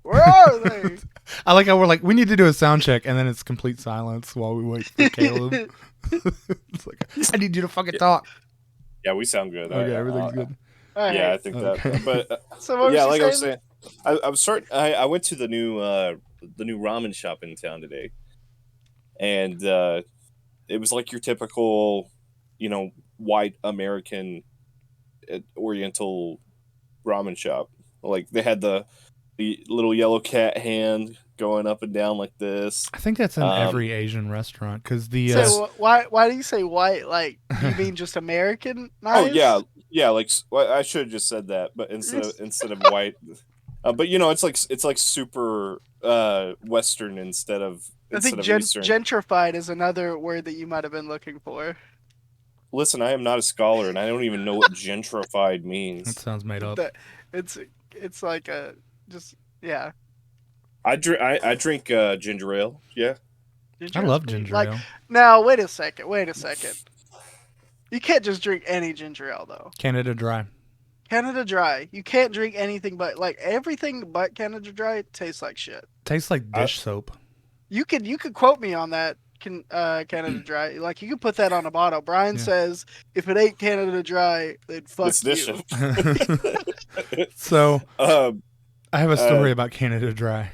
Where are they? I like how we're like, we need to do a sound check, and then it's complete silence while we wait for Caleb. It's like, I need you to fucking Yeah, talk. yeah, we sound good. Okay, everything's good. All Yeah, right. I think that. Okay. So what was Yeah, she like I was saying? saying, I was starting. I went to the new ramen shop in town today, and it was like your typical, white American Oriental ramen shop. Like they had the little yellow cat hand going up and down like this. I think that's in Um, every Asian restaurant because the this. Why do you say white? Like, do you mean just Oh yeah, Americanized? yeah. Like well, I should have just said that, but instead of white, but it's like super Western I think instead of Eastern. gentrified is another word that you might have been looking for. Listen, I am not a scholar, and I don't even know what gentrified that means. sounds made up. That it's it's like a just yeah. I drink ginger ale. Yeah. I Ginger ale's love pretty ginger like ale. now. Wait a second. Wait a second. You can't just drink any ginger ale though. Canada Dry. Canada Dry. You can't drink anything but like everything but Canada Dry tastes like shit. Tastes like I, dish soap. You could quote me on that. Canada Dry. Like you could put that on a bottle. Brian Yeah. says if it ain't Canada Dry, then fuck it's this. you. So um. I have a Uh. story about Canada Dry.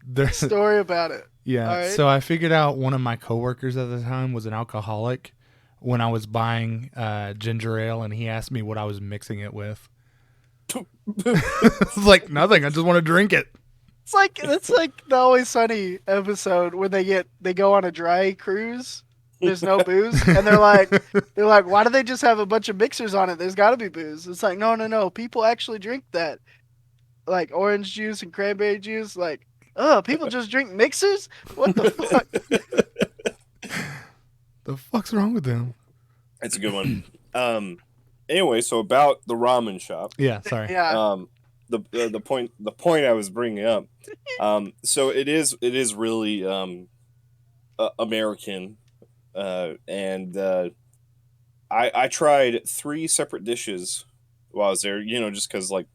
There, Story about it. All yeah. right. So I figured out one of my coworkers at the time was an alcoholic when I was buying ginger ale, and he asked me what I was mixing it with. I was like, nothing. I just want to drink it. It's like the Always Sunny episode when they go on a dry cruise. There's no booze, and they're like, why do they just have a bunch of mixers on it? There's got to be booze. It's like no. People actually drink that, like orange juice and cranberry juice. Like, people just drink mixers. What the fuck? The fuck's wrong with them? It's a good one. Anyway, so about the ramen shop. Yeah, sorry. Yeah. The point I was bringing up. So it is really American, and I tried three separate dishes while I was there. Just because like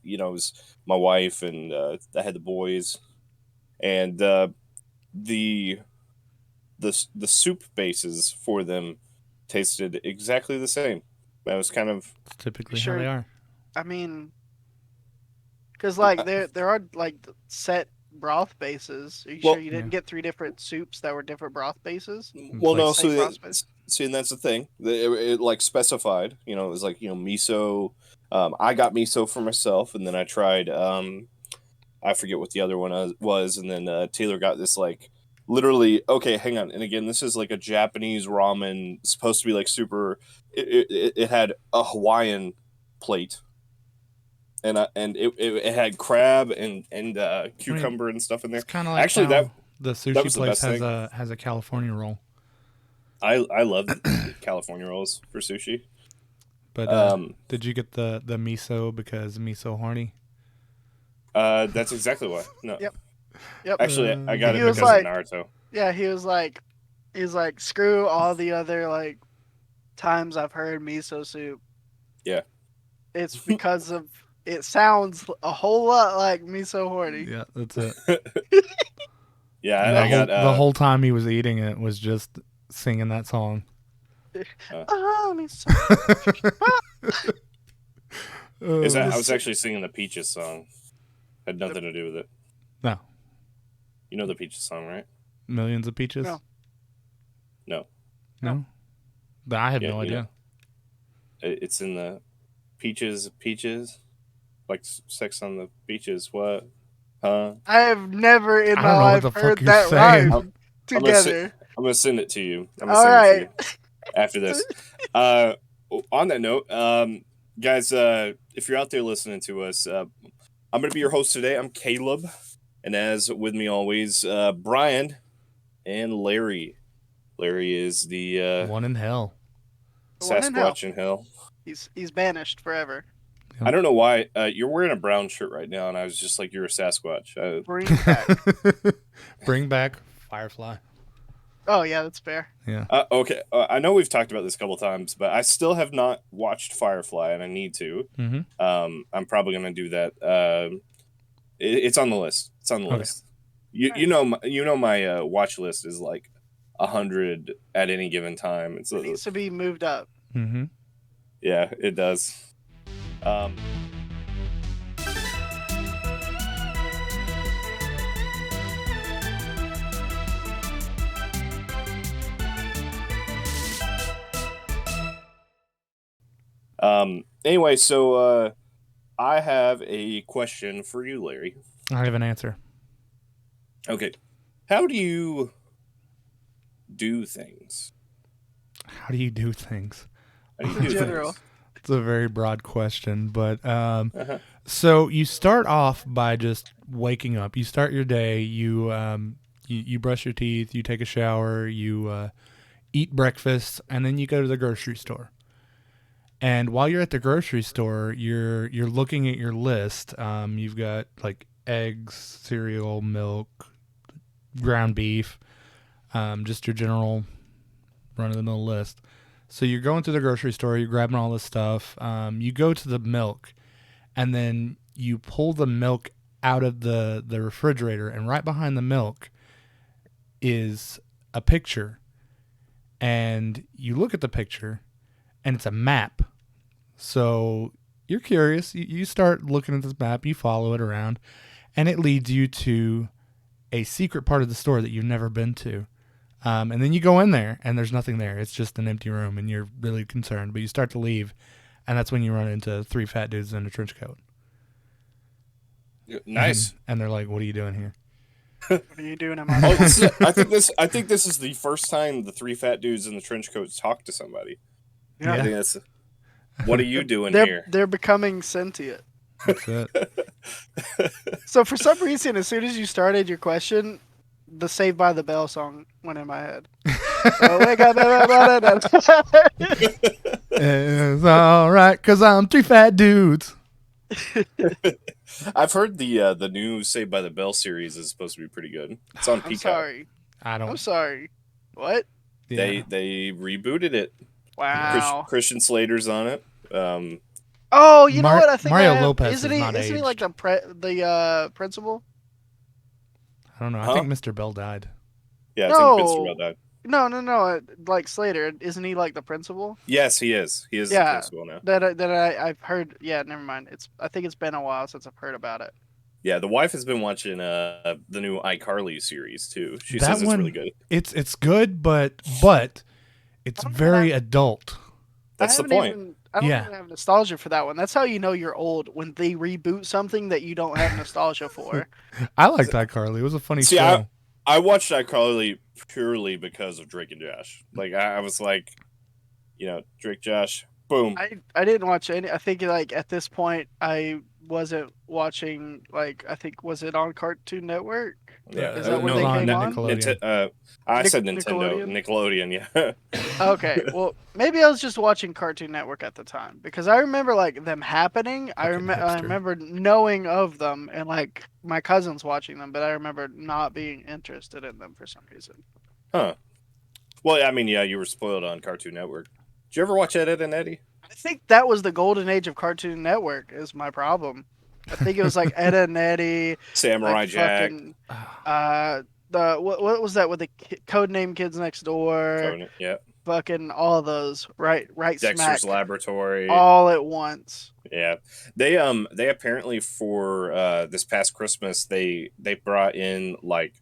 it was my wife and I had the boys, and the the soup bases for them tasted exactly the same. That was kind of It's typically how Sure. they are. I mean, because like uh, there are like set broth bases. Are you sure well. you Yeah. didn't get three different soups that were different broth bases? It's Well, like no. Same broth base. See, and that's the thing. It like specified. It was like miso. I got miso for myself, and then I tried. I forget what the other one was, and then Taylor got this like literally. Okay, hang on. And again, this is like a Japanese ramen, supposed to be like super. It had a Hawaiian plate, and it had crab and I mean, cucumber and stuff in there. it's kind of like Actually, that how the that sushi was the place best has thing. a California roll. I love California rolls for sushi. But Um, did you get the miso because miso horny? that's exactly why. No, Yep. Yep. actually, I got He it was because of like, Naruto. yeah, he was like, screw all the other like times I've heard miso soup. Yeah. It's because of it sounds a whole lot like miso horny. Yeah, that's it. Yeah, And I got. the whole time he was eating it was just singing that song. Oh, miso. Is that I Uh, was actually singing the Peaches song. Had nothing to do with it. no, You know the Peaches song, right? millions of peaches. No. No. No? I have Yeah, no idea. It's in the Peaches, like sex on the beaches. What? Huh? I have never in I my don't know what life the fuck heard you're that saying. rhyme I'm gonna say, together. I'm gonna send it to you. I'm gonna All send it to right. you after this. On that note, guys, if you're out there listening to us, I'm gonna be your host today. I'm Caleb, and as with me always, Brian and Larry. Larry is the One in hell. The one in hell. Sasquatch in hell. He's banished forever. I don't know why you're wearing a brown shirt right now, and I was just like, "You're a Sasquatch." Bring back. Bring back Firefly. Oh yeah, that's fair. Yeah. Okay, I know we've talked about this a couple times, but I still have not watched Firefly, and I need to. Mm-hmm. I'm probably gonna do that It's on the list. It's on the Okay. list. You know my watch list is like 100 at any given time. It's It needs to be moved up. Mm-hmm. yeah, it does. Um, anyway, so I have a question for you, Larry. I have an answer. Okay. How do you do things? How do you do things? How do you In do general. things? It's a very broad question, but Uh-huh. so you start off by just waking up. You start your day. You brush your teeth. You take a shower. You eat breakfast, and then you go to the grocery store. And while you're at the grocery store, you're looking at your list. You've got like eggs, cereal, milk, ground beef, just your general run-of-the-mill list. So you're going to the grocery store, you're grabbing all this stuff. You go to the milk, and then you pull the milk out of the refrigerator, and right behind the milk is a picture. And you look at the picture, and it's a map. So you're curious. You start looking at this map, you follow it around, and it leads you to a secret part of the store that you've never been to. And then you go in there, and there's nothing there. It's just an empty room, and you're really concerned. But you start to leave, and that's when you run into three fat dudes in a trench coat. Nice. And they're like, "What are you doing here?" What are you doing in my Oh, I think this is the first time the three fat dudes in the trench coats talk to somebody. Yeah. I think that's. What are you doing they're, here? They're becoming sentient. That's it. So for some reason, as soon as you started your question, the Saved by the Bell song went in my head. Oh, wake up, It's all right, 'cause I'm three fat dudes. I've heard the new Saved by the Bell series is supposed to be pretty good. It's on I'm Peacock. sorry. I don't. I'm sorry. What? Yeah. They rebooted it. Wow. Christian Slater's on it. Oh, you know what? I think Mario I have, Lopez isn't is he? not Isn't he like aged. the principal? I don't know. Huh? I think Mr. Bell died. Yeah, I No. think Mr. Bell died. No. Like Slater, isn't he like the principal? Yes, he is. He is the Yeah. principal now. I've heard. Yeah, never mind. I think it's been a while since I've heard about it. Yeah, the wife has been watching the new iCarly series too. She That says it's one- really good. It's good, but it's I don't know very adult. That's the I haven't point. I don't Yeah. even have nostalgia for that one. That's how you know you're old, when they reboot something that you don't have nostalgia for. I liked iCarly. It was a funny See, show. I watched iCarly purely because of Drake and Josh. Like I was like, Drake, Josh, boom. I didn't watch any. I think like at this point I wasn't watching, like, I think, was it on Cartoon Network? Yeah, Is that where they on came on? Nickelodeon. I said Nintendo, Nickelodeon. Yeah. Okay, well, maybe I was just watching Cartoon Network at the time, because I remember like them happening. I Fucking hipster. remember knowing of them and like my cousins watching them, but I remember not being interested in them for some reason. Huh. Well, I mean, yeah, you were spoiled on Cartoon Network. Did you ever watch Ed, and Eddie? I think that was the golden age of Cartoon Network. Is my problem. I think it was like Ed and Eddie, Samurai like Jack. fucking, the what was that with the Codename Kids Next Door? Conan, yeah. Fucking all of those, right Dexter's smack, Laboratory. all at once. Yeah, they apparently for this past Christmas they brought in like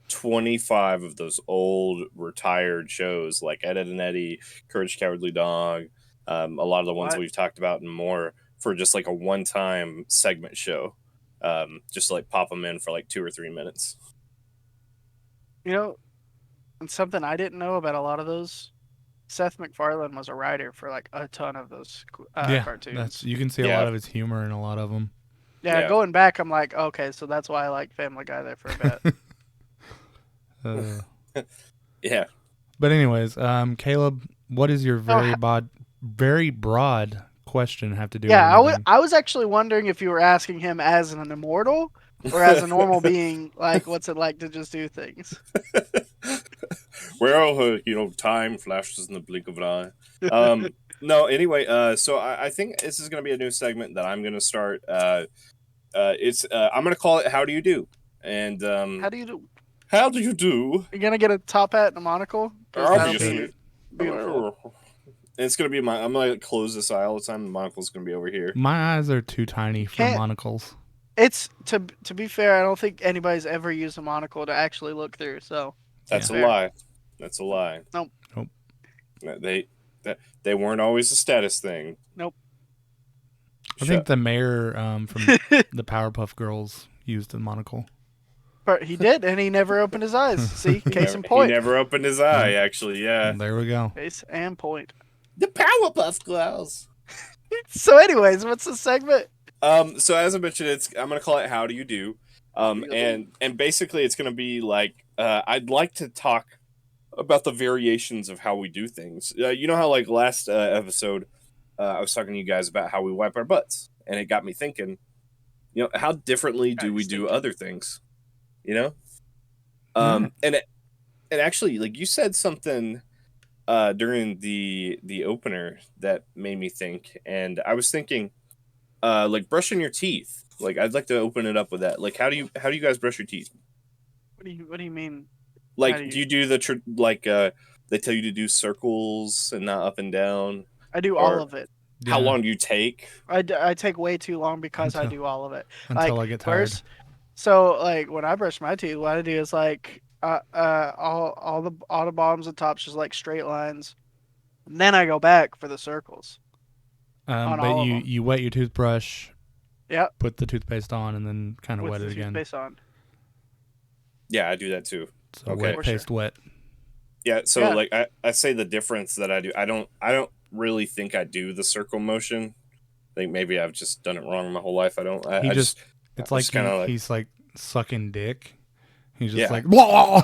25 of those old retired shows like Ed, and Eddie, Courage the Cowardly Dog, a lot of the ones What? we've talked about and more, for just like a one-time segment show, just to, like, pop them in for like 2 or 3 minutes. You know, and something I didn't know about a lot of those. Seth MacFarlane was a writer for like a ton of those cartoons. You can see a Yeah. lot of his humor in a lot of them. Yeah, going back, I'm like, okay, so that's why I like Family Guy there for a bit. Yeah. But anyways, Caleb, what is your Oh, very broad question have to do? Yeah, with anything? I was actually wondering if you were asking him as an immortal or as a normal being. Like, what's it like to just do things? Well, time flashes in the blink of an eye. No, anyway, so I think this is going to be a new segment that I'm going to start. It's I'm gonna call it "How Do You Do?" And How do you do? how do you do? You're gonna get a top hat and a monocle. 'Cause that'll Obviously, be beautiful. And it's gonna be my. I'm gonna close this eye all the time. The monocle's gonna be over here. My eyes are too tiny for Can't- monocles. It's to be fair. I don't think anybody's ever used a monocle to actually look through. So That's Yeah. a lie. That's a lie. Nope. Nope. They weren't always a status thing. I think the mayor from the Powerpuff Girls used a monocle. but he did, and he never opened his eyes. See, case in He point. never opened his eye. Actually, yeah. There we go. Case and point. The Powerpuff Girls. So, anyways, what's the segment? So as I mentioned, I'm gonna call it "How Do You Do?" And basically it's gonna be like I'd like to talk about the variations of how we do things. You know how like last episode I was talking to you guys about how we wipe our butts, and it got me thinking. You know, how differently do we do other things? You know, and actually, like you said something during the opener that made me think, and I was thinking. Like brushing your teeth. Like I'd like to open it up with that. Like how do you guys brush your teeth? What do you mean? Like How do do you do the they tell you to do circles and not up and down? I do Or- all of it. How Yeah, long do you take? I take way too long because I Until- do all of it. until like, I get tired. So like when I brush my teeth, what I do is like all the bottoms and tops just like straight lines. And then I go back for the circles. on But all of you them. you wet your toothbrush. Yep. Put the toothpaste on and then kind of With wet the it again. toothpaste on. Yeah, I do that too. So Okay. wet For sure. paste wet. Yeah, so Yeah. like I say the difference that I do. I don't really think I do the circle motion. I think maybe I've just done it wrong my whole life. I don't. He I just- just It's I like, just kinda like- he's like sucking dick. He's just Yeah. like whoa,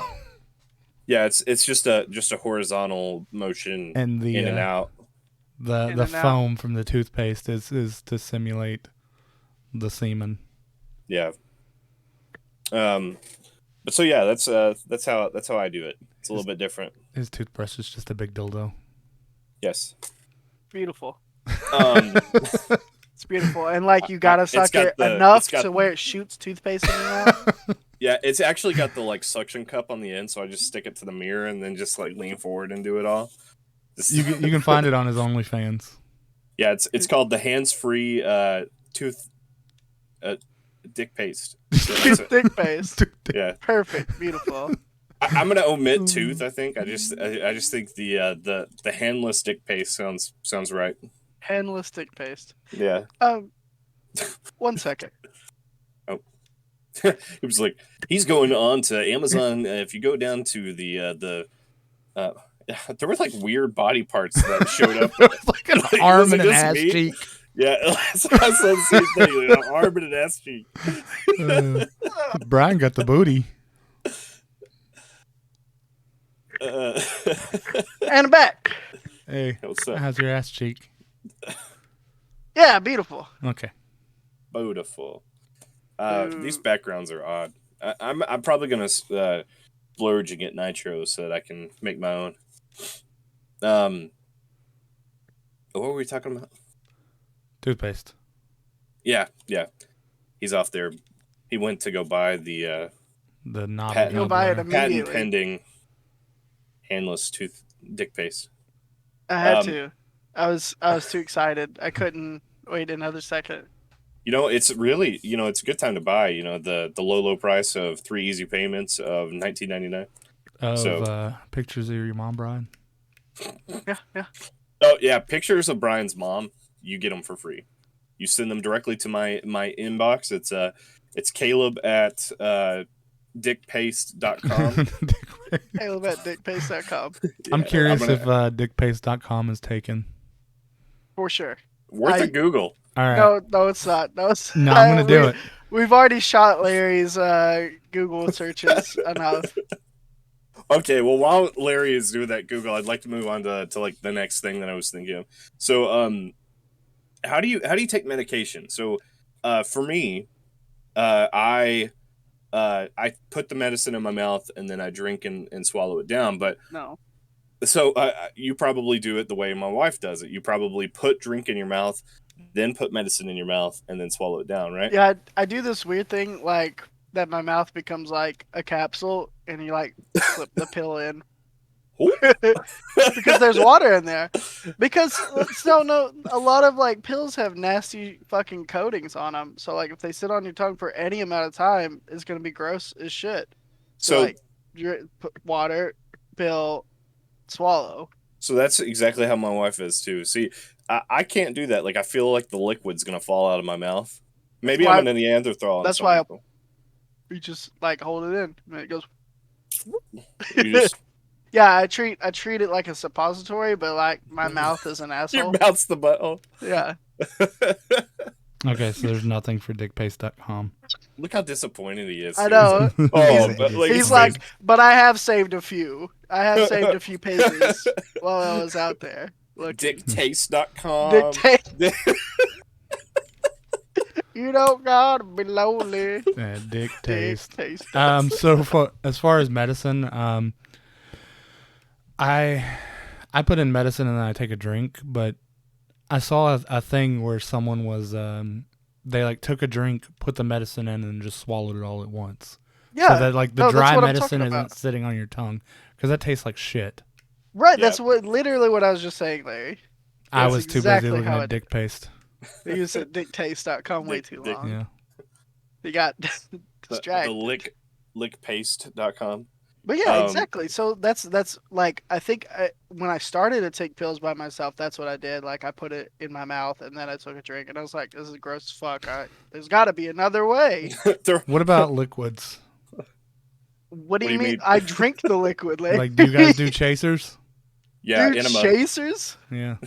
yeah. It's just a horizontal motion and the in and out. the In the and out. foam from the toothpaste is to simulate the semen. Yeah. But so yeah, that's how I do it. It's a little bit different. His toothbrush is just a big dildo. Yes. Beautiful. Um, It's beautiful. And like you gotta It's suck got it the- enough it's got- to where it shoots toothpaste in your mouth. yeah, it's actually got the like suction cup on the end, so I just stick it to the mirror and then just like lean forward and do it all. Just- You can find it on his OnlyFans. yeah, it's called the hands-free tooth dick paste. So that's it. Thick paste. Yeah, Perfect. Beautiful. I'm gonna omit tooth. I think I just think the handless dick paste sounds right. Handless thick paste. Yeah, 1 second. it was like he's going on to Amazon. If you go down to the there were like weird body parts that showed up. It was like an Like, arm was and it an just ass me? cheek. Yeah, I said the same thing. Like, an arm and an ass cheek. Brian got the booty. And back. Hey, What's up? how's your ass cheek? Yeah, beautiful. Okay. Beautiful. Boo. These backgrounds are odd. I'm probably gonna splurge and get nitro so that I can make my own. What were we talking about? Toothpaste. Yeah. He's off there. He went to go buy the The knob. Patent- You'll buy it knob patent immediately. pending handless tooth dick paste. I had Um, to. I was too excited. I couldn't wait another second. You know, it's really, it's a good time to buy. You know, the low price of 3 easy payments of $19.99. of So- pictures of your mom, Brian. Yeah. Oh yeah, pictures of Brian's mom. You get them for free. You send them directly to my inbox. It's Caleb at dickpaste.com. Caleb at dickpaste.com. I'm curious gonna- if dickpaste.com is taken. For sure. worth a Google. All right. No, it's not. No, it's No, I'm gonna do it. We've already shot Larry's Google searches enough. Okay, well, while Larry is doing that Google, I'd like to move on to like the next thing that I was thinking of. So, how do you take medication? So, for me, I put the medicine in my mouth and then I drink and swallow it down. But No. so you probably do it the way my wife does it. You probably put drink in your mouth, then put medicine in your mouth, and then swallow it down, right? Yeah, I do this weird thing like that. My mouth becomes like a capsule, and you like slip the pill in because there's water in there. Because no, a lot of like pills have nasty fucking coatings on them. So like if they sit on your tongue for any amount of time, it's gonna be gross as shit. So like, you put water, pill, swallow. So that's exactly how my wife is too. See, I can't do that. Like I feel like the liquid's gonna fall out of my mouth. Maybe I'm a Neanderthal. That's why you just like hold it in and it goes. You just, Yeah, I treat it like a suppository, but like my mouth is an asshole. your mouth's the butthole. Yeah. Okay, so there's nothing for dickpaste.com. Look how disappointed he is. I know. Oh, but like, He's like, but I have saved a few. I have saved a few pages while I was out there. Look, Dicktaste.com. You don't gotta be lonely. Dick taste. Taste. So as far as medicine, I put in medicine and then I take a drink, but I saw a thing where someone was they like took a drink, put the medicine in, and just swallowed it all at once. Yeah. So that like the dry medicine isn't sitting on your tongue because that tastes like shit. Right. Yeah. That's literally what I was just saying, Larry. I was too busy looking at dick paste. You said dicktaste.com way too long. Yeah. You got distracted. The lickpaste.com. But yeah, exactly. So that's like I think when I started to take pills by myself, that's what I did. Like I put it in my mouth and then I took a drink and I was like, "This is gross as fuck. There's got to be another way." What about liquids? What do you mean? I drink the liquid. Like, do you guys do chasers? Yeah, Dude, chasers. Yeah.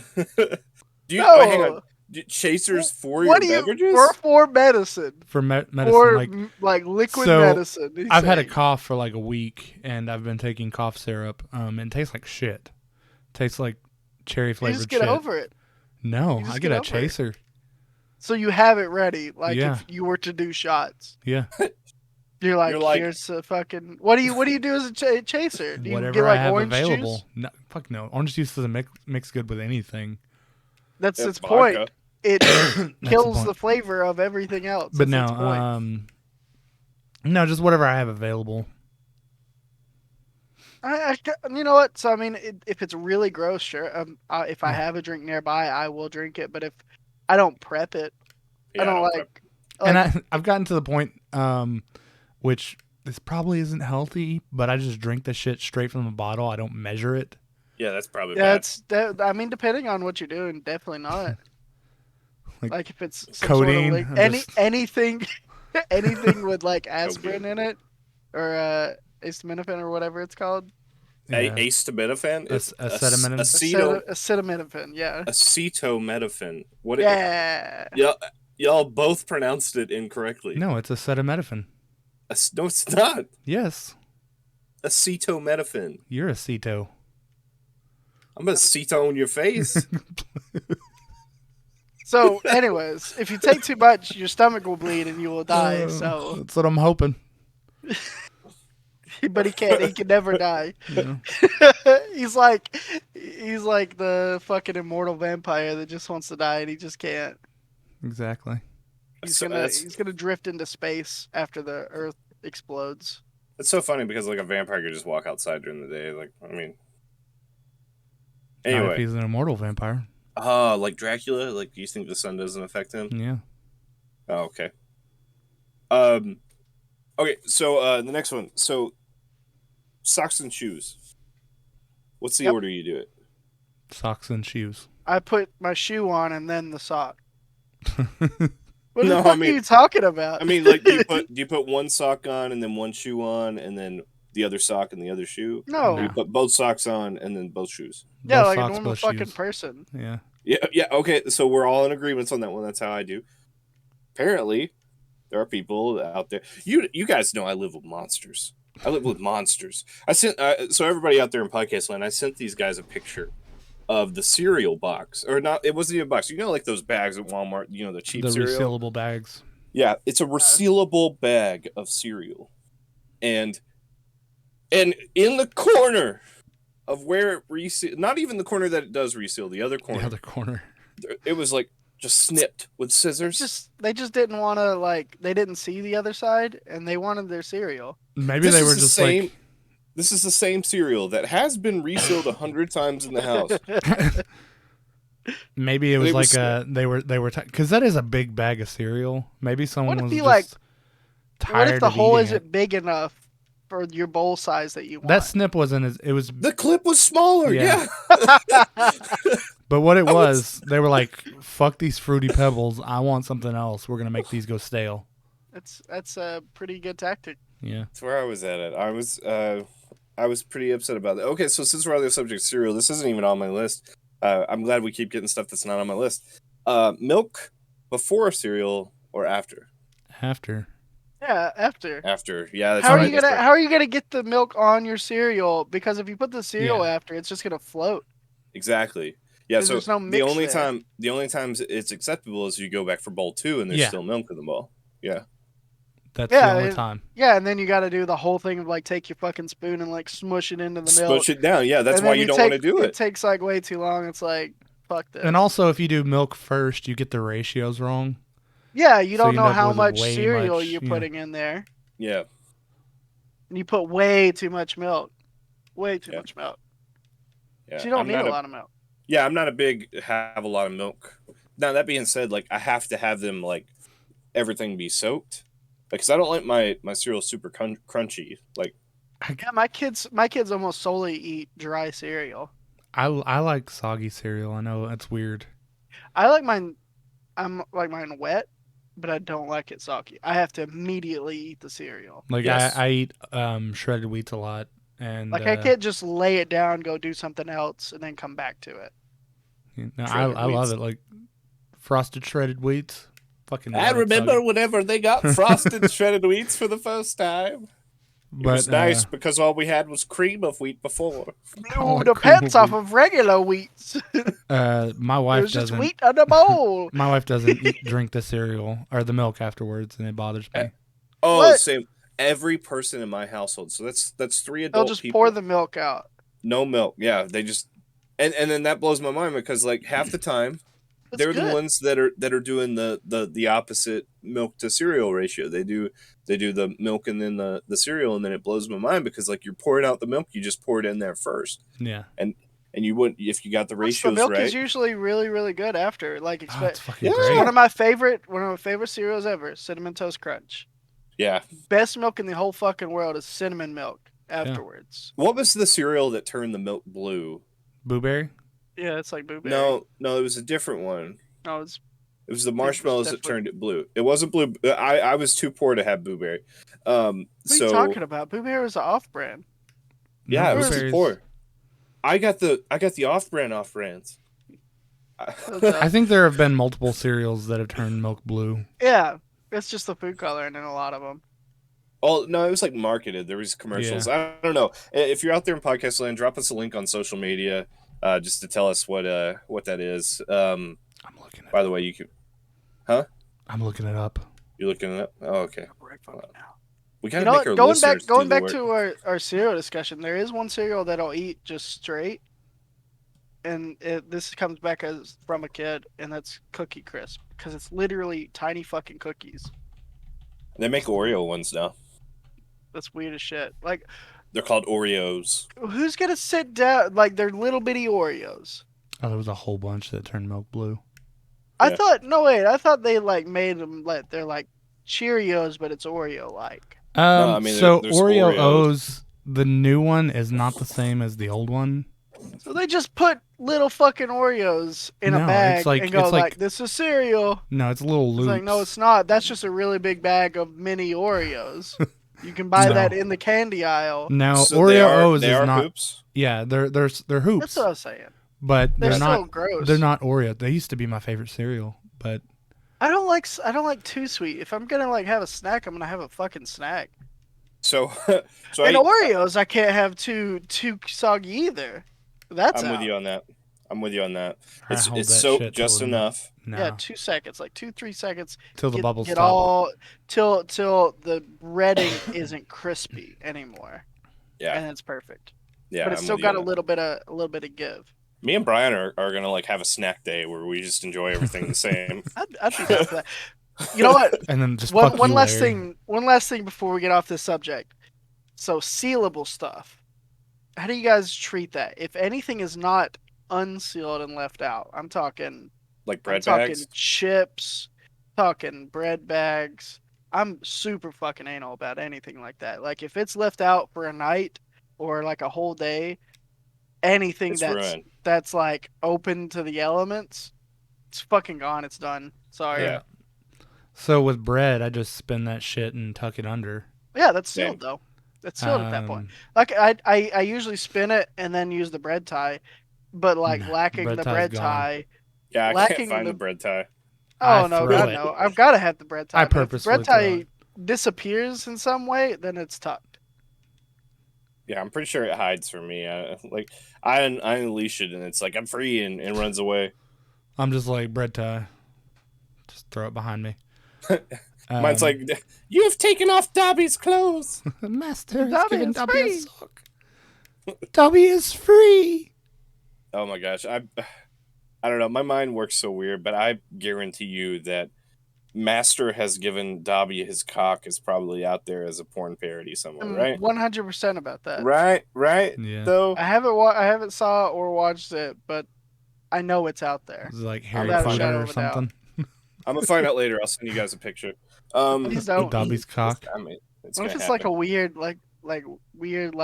Hang on. Chasers for your beverages? For medicine. For medicine. For like liquid medicine. I've had a cough for like a week and I've been taking cough syrup. It tastes like shit. Tastes like cherry flavored shit. You just get over it. No, I get a chaser. So you have it ready, like if you were to do shots. Yeah. You're like, here's a fucking. What do you do as a chaser? Do you whatever get like I have orange available. juice? No, fuck no. Orange juice doesn't mix good with anything. That's its point. It kills the flavor of everything else. But no, no, just whatever I have available. You know what? So I mean, if it's really gross, sure. If I have a drink nearby, I will drink it. But if I don't prep it, I don't like. And I've gotten to the point, which this probably isn't healthy, but I just drink the shit straight from the bottle. I don't measure it. Yeah, that's probably bad. I mean, depending on what you're doing, definitely not. Like if it's codeine, sort of anything with like aspirin in it, or acetaminophen or whatever it's called. Yeah. Acetaminophen? Acetaminophen, yeah. Acetaminophen. What? Yeah. Y'all both pronounced it incorrectly. No, it's acetaminophen. No, it's not. Yes. Acetaminophen. You're aceto. I'm gonna acetone your face. So, anyways, if you take too much, your stomach will bleed and you will die. So that's what I'm hoping. But he can't. He can never die. Yeah. He's like the fucking immortal vampire that just wants to die and he just can't. Exactly. He's gonna drift into space after the Earth explodes. It's so funny because like a vampire could just walk outside during the day. Like I mean, anyway, not if he's an immortal vampire. Like Dracula. Like, do you think the sun doesn't affect him? Yeah. Oh, okay. Okay. So the next one. So socks and shoes. What's the order you do it? Socks and shoes. I put my shoe on and then the sock. What the fuck are you talking about? I mean, like, do you put one sock on and then one shoe on and then the other sock and the other shoe? No. You put both socks on and then both shoes. Yeah, both like socks, a normal fucking person. Yeah. Yeah. Okay, so we're all in agreement on that one. That's how I do. Apparently, there are people out there. You guys know I live with monsters. I live with monsters. I sent so everybody out there in podcast land. I sent these guys a picture of the cereal box, or not. It wasn't even a box. You know, like those bags at Walmart. You know, the cheap cereal. Resealable bags. Yeah, it's a resealable bag of cereal, and in the corner of where it not even the corner that it does reseal, the other corner. The other corner. It was like just snipped with scissors. They just didn't want to like they didn't see the other side and they wanted their cereal. Maybe This they is were the just same. like, This is the same cereal that has been resealed 100 times in the house. maybe it But was it was like they were because that is a big bag of cereal. Maybe someone if was you, just like- tired What if the of hole eating isn't it. big enough for your bowl size that you want? That snip wasn't as it was, The clip was smaller. Yeah. Yeah. but what it I was- was, they were like, "Fuck these fruity pebbles! I want something else. We're gonna make these go stale." That's a pretty good tactic. Yeah, That's where I was at it. I was pretty upset about that. Okay, so since we're on the subject of cereal, this isn't even on my list. I'm glad we keep getting stuff that's not on my list. Milk before cereal or after? after. Yeah, after. After. Yeah, that's How right. are you that's gonna right. How are you gonna get the milk on your cereal? Because if you put the cereal Yeah. after, it's just gonna float. Exactly. Yeah, 'Cause so there's no the mix only there. times it's acceptable is you go back for bowl 2 and there's Yeah. still milk in the bowl. Yeah. That's Yeah, the only time. Yeah, and then you got to do the whole thing of like take your fucking spoon and like smush it into the milk. Smush it down. Yeah, that's And why then you don't want to take- do It it. takes like way too long. It's like fuck this. And also, if you do milk first, you get the ratios wrong. yeah, you so don't you know end up how with much way cereal much, you're yeah. putting in there, Yeah. and you put way too much milk. Way too Yeah. much milk. Yeah. So you don't I'm need not a lot of milk. Yeah, I'm not a big have a lot of milk. Now that being said, like I have to have them like everything be soaked because I don't like my cereal super crunchy. Like Yeah, my kids almost solely eat dry cereal. I like soggy cereal. I know that's weird. I like mine. I'm like mine wet, but I don't like it soggy. I have to immediately eat the cereal. Like Yes. I eat shredded wheats a lot, and Like I can't just lay it down, go do something else, and then come back to it. No, Shredded I love wheats. it. Like frosted shredded wheats. Fucking. I love it remember soggy. whenever they got frosted shredded wheats for the first time. It But was nice because all we had was cream of wheat before. Blew like the cream pants of off of regular wheats. my It wife was just doesn't. wheat in a bowl. My wife doesn't drink the cereal or the milk afterwards, and it bothers me. Oh, What? same. Every person in my household. So that's 3 They'll adult just people. pour the milk out. No milk. Yeah, they just and then that blows my mind because like half the time That's they're good. the ones that are doing the opposite milk to cereal ratio. They do the milk and then the cereal, and then it blows my mind because like you're pouring out the milk, you just pour it in there first, Yeah. and you wouldn't if you got the The ratios milk right. is usually really, really good after. Like, Oh, it's fucking Yeah. great. one of my favorite cereals ever, Cinnamon Toast Crunch. Yeah. Best milk in the whole fucking world is cinnamon milk afterwards. What was the cereal that turned the milk blue? Blueberry. Yeah, it's like blueberry. No, it was a different one. No, it's It was the was marshmallows that definitely- turned it blue. It wasn't blue. I was too poor to have blueberry. what are So you talking about? Blueberry was an off-brand. yeah, it was too blueberries- poor. I got the off-brands. I think there have been multiple cereals that have turned milk blue. Yeah, it's just the food coloring in a lot of them. Oh no, it was like marketed. There was commercials. I don't know. If you're out there in podcast land, drop us a link on social media, just to tell us what that is. I'm looking By it. the way, you can. I'm looking it up. You're looking it up. Oh, okay. Now. We You gotta know make what? our Going listeners back, going do the back work. to our cereal discussion. There is one cereal that I'll eat just straight, and this comes back as from a kid, and that's Cookie Crisp because it's literally tiny fucking cookies. They make Oreo ones now. That's weird as shit. Like, They're called Oreos. who's gonna sit down? Like, they're little bitty Oreos. Oh, there was a whole bunch that turned milk blue. I Yeah. thought I thought they like made them like they're like Cheerios, but it's Oreo like. I mean, So there's Oreo Oreos. O's, the new one is not the same as the old one. So they just put little fucking Oreos in No, a it's bag like- and go it's like- this is cereal. No, it's a little It's loops. like, no, it's not. That's just a really big bag of mini Oreos. You can buy No. that in the candy aisle. Now So Oreo O's they is are not. hoops. Yeah, they're That's hoops, what I was saying. but They're they're so not. gross. They're not Oreo. They used to be my favorite cereal, but I don't like too sweet. If I'm gonna like have a snack, I'm gonna have a fucking snack. So, And Oreos, I can't have too soggy either. That's I'm out. with you on that. I'm with you on that. I It's hold that soaked shit just till- enough. No, Yeah, 2 seconds, like 2-3 seconds. till the bubbles get stop. all till the breading isn't crispy anymore, Yeah, and it's perfect. yeah. but it's I'm still with you got on a little bit of give. Me and Brian are gonna like have a snack day where we just enjoy everything the same. I'd be down for that. You know what? And then just One fuck one you, last Larry. thing. One last thing before we get off this subject. So sealable stuff. How do you guys treat that? If anything is not unsealed and left out, I'm talking Like I'm bread talking bags. chips, talking bread bags. I'm super fucking anal about anything like that. Like if it's left out for a night or like a whole day, anything It's that's ruined. that's like open to the elements, it's fucking gone. It's done. Sorry. Yeah. So with bread, I just spin that shit and tuck it under. Yeah, that's Same. sealed though. That's sealed at that point. Um, Like I usually spin it and then use the bread tie, but like Nah, lacking bread the tie's bread gone. tie. Yeah, I Lacking can't find the- the bread tie. I Oh no, throw God it. no! I've got to have the bread tie. I but if the purposely bread throw tie it. disappears in some way, then it's tucked. Yeah, I'm pretty sure it hides from me. I unleash it and it's like I'm free and runs away. I'm just like bread tie. Just throw it behind me. Mine's like, you have taken off Dobby's clothes. Master has Dobby given is Dobby a free." sock. Dobby is free. Oh my gosh, I don't know. My mind works so weird, but I guarantee you that Master has given Dobby his cock is probably out there as a porn parody somewhere, right? 100% about that. Right. Yeah. Though I haven't saw or watched it, but I know it's out there. It's like Harry without a Potter shadow or of a doubt. something. I'm gonna find out later. I'll send you guys a picture. Please don't. Dobby's cock. I mean, it's What if gonna it's like happen. a weird, weird,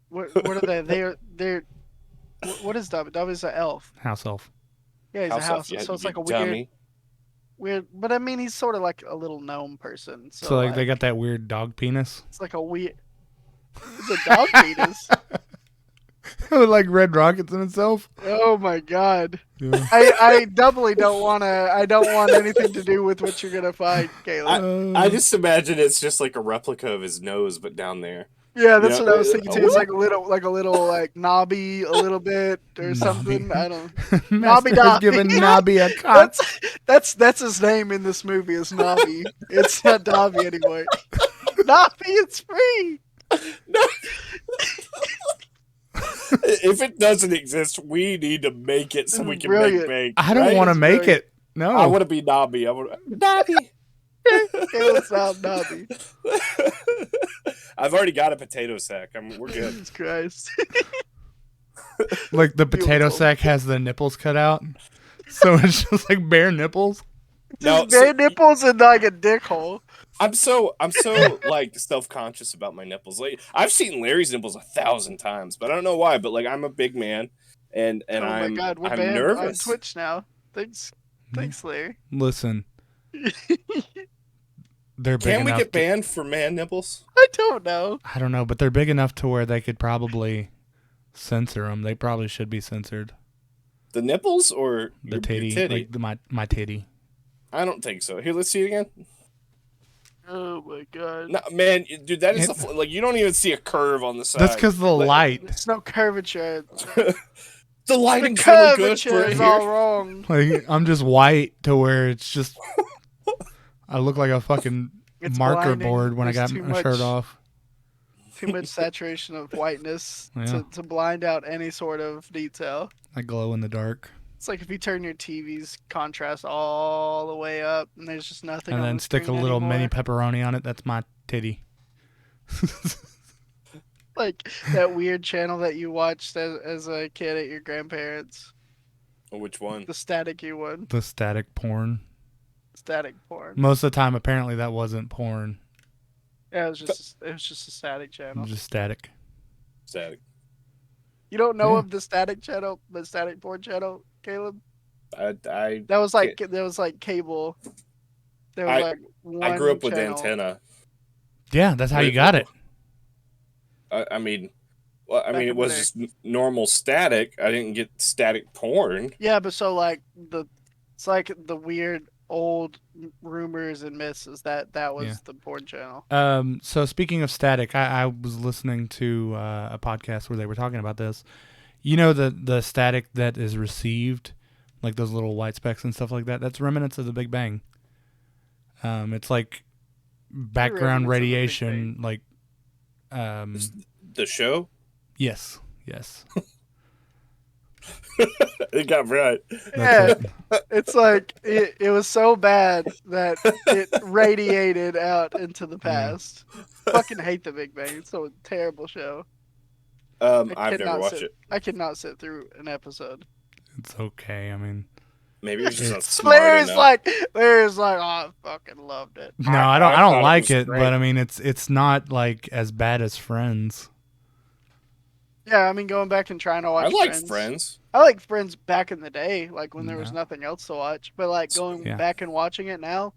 what are they? They're. What is Dobby? Dobby's an elf. House elf. Yeah, he's a house. elf, So it's you like a dummy. weird. But I mean, he's sort of like a little gnome person. So, So like they got that weird dog penis. It's like a weird. It's a dog penis. With like red rockets in itself. Oh my god. Yeah. I doubly don't want to. I don't want anything to do with what you're gonna find, Caleb. I just imagine it's just like a replica of his nose, but down there. Yeah, that's Yeah. what I was thinking too. It's Oh. like a little like knobby a little bit or something. Knobby. I don't. Master Nobby has Dobby. given Nobby a cock. That's his name in this movie is Nobby. It's not Dobby anymore. Nobby, it's free. No. If it doesn't exist, we need to make it so we can Brilliant. make bank. I don't right? want to It's make brilliant. it. No. I want to be Nobby. I want Nobby. Caleb's not Nobby. I've already got a potato sack. We're good. Jesus Christ. Like the potato Beautiful. sack has the nipples cut out. So it's just like bare nipples. No, Just bare nipples and like a dick hole. I'm so like self-conscious about my nipples. Like I've seen Larry's nipples 1,000 times, but I don't know why. But like I'm a big man, and Oh my I'm god, we're I'm banned nervous. on Twitch now. Thanks, Larry. Listen, they're big Can we enough. get banned for man nipples? I don't know. I don't know, but they're big enough to where they could probably censor them. They probably should be censored. The nipples or The your titty, titty? like my titty. I don't think so. Here, let's see it again. Oh my god. No, man, dude, that is like you don't even see a curve on the side. That's because of the light. There's no curvature. the The lighting's really good curvature for is here. all wrong. Like I'm just white to where it's just. I look like a fucking It's marker blinding. board when I There's got too my shirt much- off. Too much saturation of whiteness Yeah. to blind out any sort of detail. I glow in the dark, It's like if you turn your TV's contrast all the way up and there's just nothing and on then the stick a screen little mini anymore. pepperoni on it. That's my titty. Like that weird channel that you watched as a kid at your grandparents. Oh, which one? The staticky one. The static porn. Static porn. Most of the time, apparently, that wasn't porn. Yeah, it was just a static It channel. was just static. Static. You don't know Yeah. of the static channel, the static porn channel, Caleb? I That was like cable. There was like one I grew up with channel. antenna. Yeah, that's how you got it. I mean, well, I Back mean, in it was the day. just normal static. I didn't get static porn. Yeah, but so like it's like the weird old rumors and myths is that was Yeah. the porn channel. So speaking of static, I was listening to a podcast where they were talking about this. You know the static that is received, like those little white specks and stuff like that. That's remnants of the Big Bang. It's like background remnants of the Big radiation. Like, The show. yes. It got right. Yeah, That's it. it's like it was so bad that it radiated out into the past. Fucking hate the Big Bang. It's so terrible show. I've never watched it. I cannot sit through an episode. It's okay. I mean, Maybe you're just not It's- smart Larry's enough. like, oh, I fucking loved it. no, I I thought don't it like was it, great. but I mean, it's not like as bad as Friends. Yeah, I mean, going back and trying to I watch like Friends. I like Friends back in the day, like when there was Yeah. nothing else to watch. But like going Yeah. back and watching it now,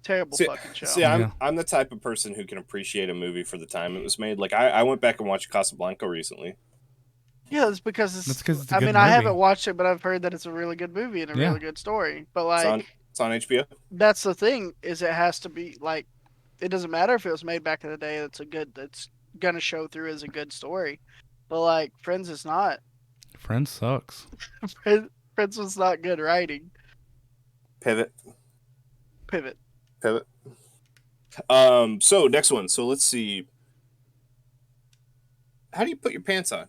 terrible fucking show. See, Yeah. I'm the type of person who can appreciate a movie for the time it was made. Like I went back and watched Casablanca recently. Yeah, it's because That's 'cause it's a I good mean, I haven't movie. watched it, but I've heard that it's a really good movie and a Yeah. really good story. But It's on like, it's on HBO. that's the thing is, it has to be like, it doesn't matter if it was made back in the day. That's gonna show through as a good story. But like, Friends is not. Friends sucks. Friends was not good writing. Pivot. Pivot. So next one. So let's see. How do you put your pants on?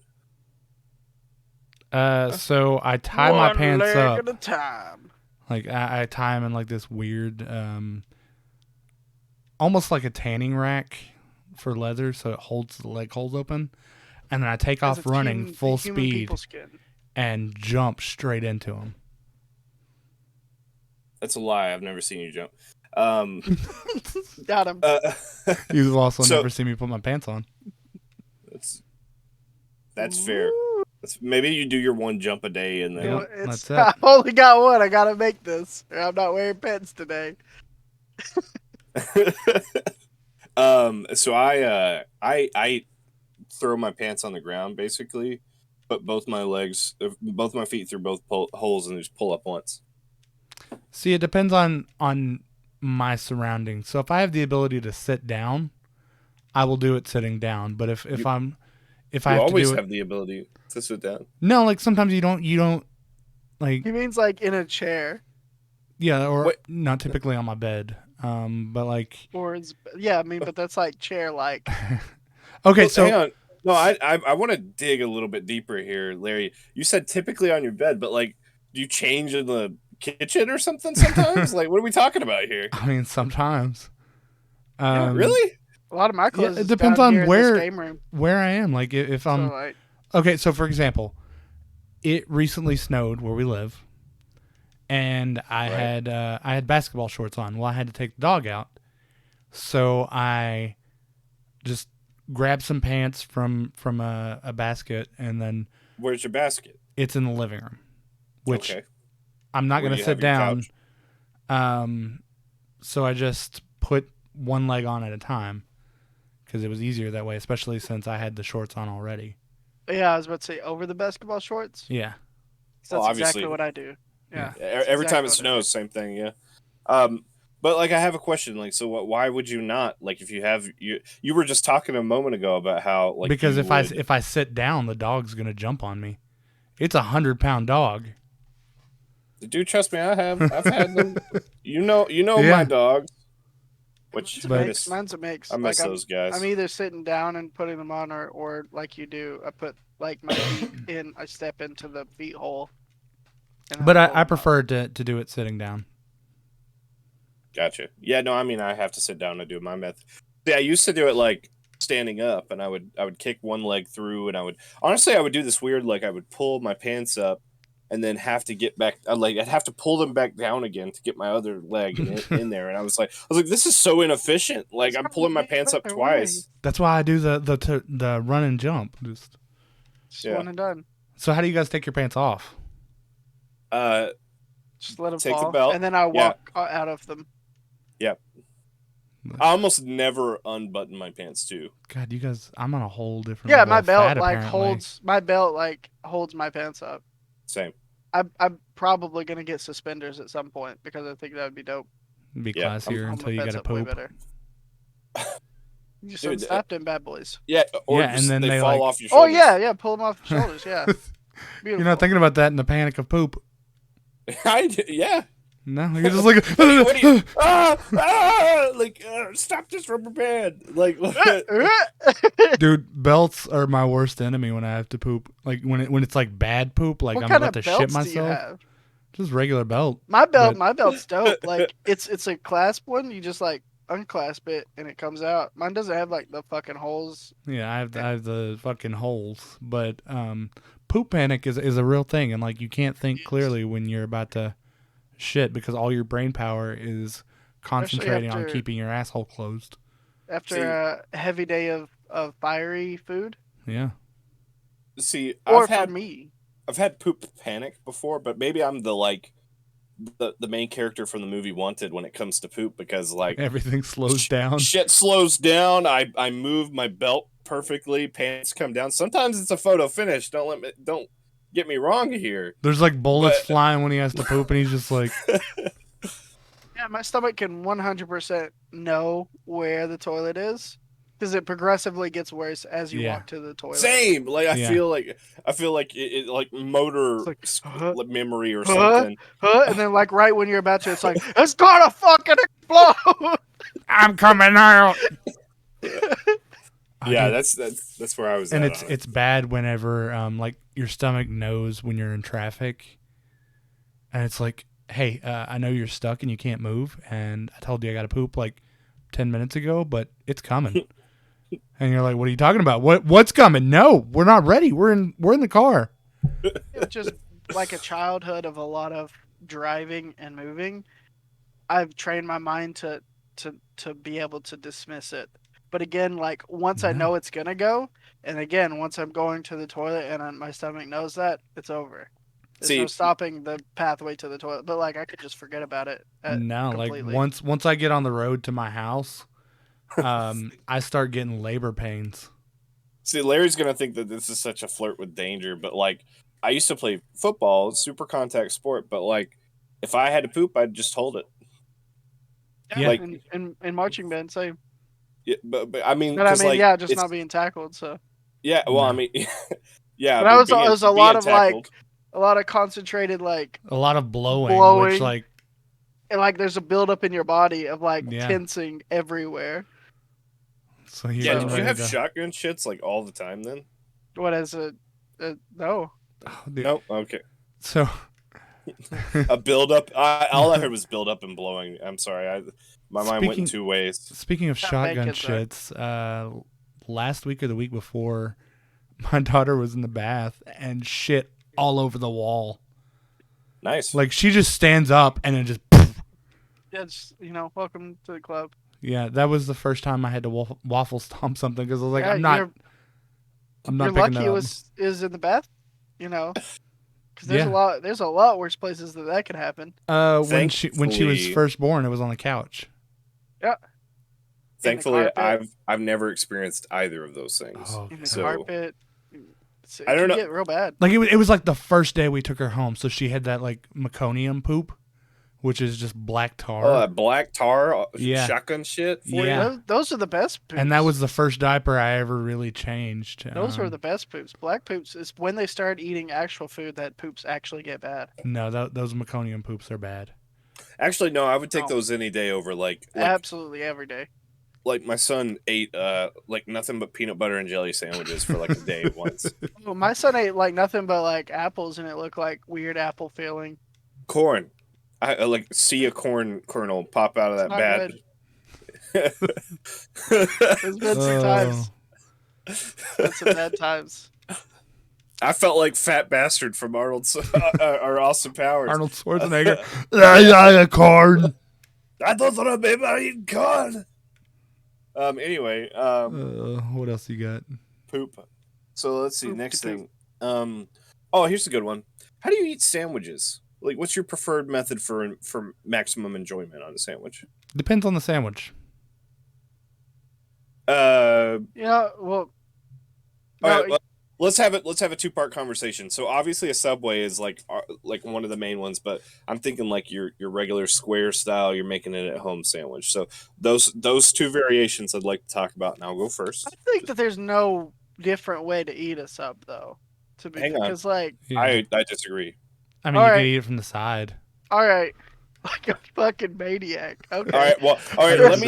So I tie my One pants leg up. at a time. Like I tie them in like this weird, almost like a tanning rack for leather, so it holds the leg holes open, and then I take 'Cause off it's running human- full human speed people skin. and jump straight into them. That's a lie. I've never seen you jump. Got him. You've also So- never seen me put my pants on. that's fair. Maybe you do your one jump a day and You then know, Yep, it's, that's it. I only got one. I gotta make this, or I'm not wearing pants today. So I throw my pants on the ground basically, put both my feet through both holes and just pull up once. See, it depends on my surroundings. So if I have the ability to sit down, I will do it sitting down. But if I You have to always do it, have the ability to sit down. no, like sometimes you don't like He means like in a chair, yeah, or What- not typically on my bed. But like or it's, yeah. I mean, but that's like chair like. okay, Well, so hang on. No, I want to dig a little bit deeper here, Larry. You said typically on your bed, but like, do you change in the kitchen or something sometimes? Like, what are we talking about here? I mean sometimes. Yeah, really? A lot of my clothes. it is depends down on here in this where- game room. Where I am, like if So I'm like, okay. So for example, it recently snowed where we live, and I Right. had basketball shorts on. Well, I had to take the dog out, so I just grabbed some pants from a basket, and then Where's your basket? it's in the living room, which Okay. I'm not Where gonna you sit have your down. couch? So I just put one leg on at a time because it was easier that way, especially since I had the shorts on already. yeah, I was about to say over the basketball shorts. Yeah. That's Well, exactly obviously- what I do. Yeah. Every exactly time it what I snows, same thing. Yeah. But like, I have a question. Like, so why would you not like if you have you were just talking a moment ago about how like Because you would- if I sit down, the dog's gonna jump on me. It's 100-pound dog. Dude, trust me, I've had them. You know Yeah. my dogs. Which It's a But- I mix. miss, Mine's a mix. I miss Like, those guys. I'm either sitting down and putting them on, or like you do, I put like my feet in. I step into the feet hole. and then But pull I them up. prefer to do it sitting down. Gotcha. Yeah, no, I mean I have to sit down to do my method. Yeah, I used to do it like standing up, and I would kick one leg through, and I would do this weird like I would pull my pants up, and then have to get back. I'd have to pull them back down again to get my other leg in there, and I was like, this is so inefficient. Like I'm pulling my pants up twice. That's why I do the run and jump. Just Just Yeah. one and done. so how do you guys take your pants off? Just let them Take the fall, belt. and then I Yeah. walk out of them. I almost never unbutton my pants too. God, you guys, I'm on a whole different. Yeah, level my of belt fat, like apparently. holds my pants up. Same. I'm probably gonna get suspenders at some point because I think that would be dope. Be Yeah, classier Hold until my you pants gotta up way poop. better. You just Dude, stop them bad boys. Yeah, or Yeah, and just then they they, fall like- off your Oh shoulders. yeah, pull them off the shoulders. Yeah, beautiful. You're not thinking about that in the panic of poop. Yeah. No, you're just like. What do you? Like, stop this rubber band! Like, Dude, belts are my worst enemy when I have to poop. Like when it's like bad poop, like What I'm kind about of to shit belts do you myself. have? Just regular belt. My But- belt's dope. Like it's a clasp one. You just like unclasp it and it comes out. Mine doesn't have like the fucking holes. Yeah, I have the fucking holes. But poop panic is a real thing, and like you can't think clearly when you're about to shit because all your brain power is concentrating on after- keeping your asshole closed. After See- a heavy day of fiery food. Yeah. See, Or for me. I've had poop panic before, but maybe I'm the main character from the movie Wanted when it comes to poop because like Everything slows down. shit slows down. I move my belt perfectly. Pants come down. Sometimes it's a photo finish. Don't get me wrong here. There's like bullets But- flying when he has to poop, and he's just like, Yeah, my stomach can 100% know where the toilet is because it progressively gets worse as you Yeah. walk to the toilet. Same. Like I Yeah. feel like it like motor It's like, memory or huh? something. Huh? And then like right when you're about to, it's like it's gonna fucking explode. I'm coming out. Yeah, Dude, that's where I was. and at on it. it's bad whenever like your stomach knows when you're in traffic, and it's like, hey, I know you're stuck and you can't move, and I told you I got to poop like 10 minutes ago, but it's coming. And you're like, what are you talking about? What's coming? No, we're not ready. We're in the car. It's just like a childhood of a lot of driving and moving. I've trained my mind to be able to dismiss it. But again, like once I Yeah. know it's gonna go, and again once I'm going to the toilet and my stomach knows that, it's over. There's no See- stopping the pathway to the toilet. But like I could just forget about it. No, like completely. once I get on the road to my house, I start getting labor pains. See, Larry's gonna think that this is such a flirt with danger, but like I used to play football, it's super contact sport, but like if I had to poop, I'd just hold it. Yeah. Like- in marching band, same. Yeah, but I mean, But I 'cause, mean, like, yeah, just it's- not being tackled. So Yeah, well, I No. mean, yeah, But I was- being- it was a being lot of, like, tackled- a lot of concentrated like, A lot of blowing, which Blowing. like and like there's a buildup in your body of like Yeah. tensing everywhere. so you're yeah. getting Did you ready have to- shotgun shits like all the time then? What is it? No. Oh, dude. No, okay. So A build up. All I heard was build up and blowing. I'm sorry, my mind went in Speaking- two ways. speaking of Not shotgun bacon, sorry. shits, last week or the week before, my daughter was in the bath and shit all over the wall. Nice. Like she just stands up and then just Yeah, it's, welcome to the club. yeah. That was the first time I had to waffle stomp something because I was like, Yeah, I'm not You're picking lucky that it up. is in the bath. Because there's Yeah. there's a lot worse places that could happen. When she was Thankfully- first born, it was on the couch. Thankfully, carpet. I've never experienced either of those things. Oh, In the So- carpet. It I don't can know- get real bad. like it was like the first day we took her home, so she had that like meconium poop, which is just black tar. Oh, that black tar Yeah. shotgun shit for Yeah. you? Those are the best poops. and that was the first diaper I ever really changed. Those are Um, the best poops. Black poops is when they start eating actual food that poops actually get bad. No, those meconium poops are bad. Actually, no, I would take No. those any day over like Absolutely every day. like my son ate like nothing but peanut butter and jelly sandwiches for like a day once. Well, my son ate like nothing but like apples, and it looked like weird apple filling. Corn. I like see a corn kernel pop out of that Not bad. It's been some times. Been some bad times. I felt like fat bastard from Arnold or Austin Powers. Arnold Schwarzenegger. I corn. I don't remember eating corn. Anyway, What else you got? poop. So let's see. Poop Next to thing. Oh, here's a good one. How do you eat sandwiches? Like, what's your preferred method for maximum enjoyment on a sandwich? Depends on the sandwich. Yeah, well, All no, right, well, let's have it. Let's have a two-part conversation. So obviously, a Subway is like one of the main ones, but I'm thinking like your regular square style. You're making it at home sandwich. So those two variations I'd like to talk about, and I'll go first. I think that there's no different way to eat a sub though. To be Hang on. because like, Yeah. I disagree. I mean, you Alright. could eat it from the side. all right, Like a fucking maniac. Okay. All right. Well, all right. Let me.